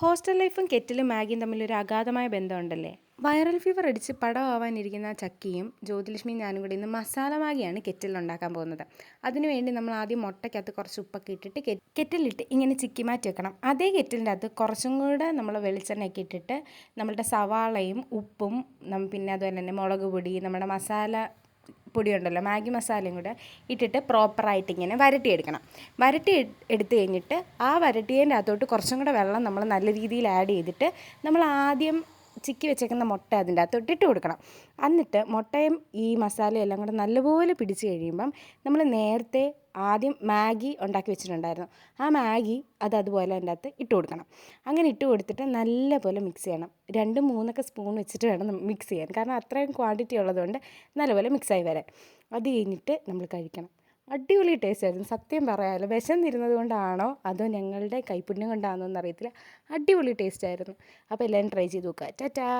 Hostel ലൈഫും കെറ്റിലും മാഗിയും തമ്മിലൊരു അഗാധമായ ബന്ധമുണ്ടല്ലേ? വൈറൽ ഫീവർ അടിച്ച് പടമാവാനിരിക്കുന്ന ചക്കിയും ജ്യോതിലക്ഷ്മിയും ഞാനും കൂടി ഇന്ന് മസാല മാഗിയാണ് കെറ്റിൽ ഉണ്ടാക്കാൻ പോകുന്നത്. അതിനുവേണ്ടി നമ്മൾ ആദ്യം മുട്ടയ്ക്കകത്ത് കുറച്ച് ഉപ്പൊക്കെ ഇട്ടിട്ട് കെറ്റിലിട്ട് ഇങ്ങനെ ചിക്കി മാറ്റി വെക്കണം. അതേ കെറ്റിലിൻ്റെ അകത്ത് കുറച്ചും കൂടെ നമ്മൾ വെളിച്ചെണ്ണയൊക്കെ ഇട്ടിട്ട് നമ്മളുടെ സവാളയും ഉപ്പും പിന്നെ അതുപോലെ തന്നെ മുളക് പൊടി, നമ്മുടെ മസാല പൊടിയുണ്ടല്ലോ, മാഗി മസാലയും കൂടെ ഇട്ടിട്ട് പ്രോപ്പറായിട്ട് ഇങ്ങനെ വരട്ടിയെടുക്കണം. എടുത്തു കഴിഞ്ഞിട്ട് ആ വരട്ടിയതിൻ്റെ അകത്തോട്ട് കുറച്ചും കൂടെ വെള്ളം നമ്മൾ നല്ല രീതിയിൽ ആഡ് ചെയ്തിട്ട് നമ്മൾ ആദ്യം ചിക്കി വെച്ചേക്കുന്ന മുട്ട അതിൻ്റെ അകത്തോട്ട് ഇട്ട് കൊടുക്കണം. എന്നിട്ട് മുട്ടയും ഈ മസാലയും എല്ലാം കൂടെ നല്ലപോലെ പിടിച്ച് കഴിയുമ്പം നമ്മൾ നേരത്തെ ആദ്യം മാഗി ഉണ്ടാക്കി വെച്ചിട്ടുണ്ടായിരുന്നു. ആ മാഗി അതുപോലെ അതിൻ്റെ അകത്ത് ഇട്ട് കൊടുക്കണം. അങ്ങനെ ഇട്ട് കൊടുത്തിട്ട് നല്ലപോലെ മിക്സ് ചെയ്യണം. 2-3 സ്പൂൺ വെച്ചിട്ട് വേണം മിക്സ് ചെയ്യാൻ, കാരണം അത്രയും ക്വാണ്ടിറ്റി ഉള്ളതുകൊണ്ട് നല്ലപോലെ മിക്സായി വരാൻ. അത് കഴിഞ്ഞിട്ട് നമ്മൾ കഴിക്കണം. അടിപൊളി ടേസ്റ്റ് ആയിരുന്നു, സത്യം പറയാമല്ലോ. വിശന്നിരുന്നത് കൊണ്ടാണോ അതോ ഞങ്ങളുടെ കൈപ്പുണ്യം കൊണ്ടാണോ എന്നറിയത്തില്ല, അടിപൊളി ടേസ്റ്റ് ആയിരുന്നു. അപ്പോൾ എല്ലാവരും ട്രൈ ചെയ്ത് നോക്കുക. ടാറ്റാ.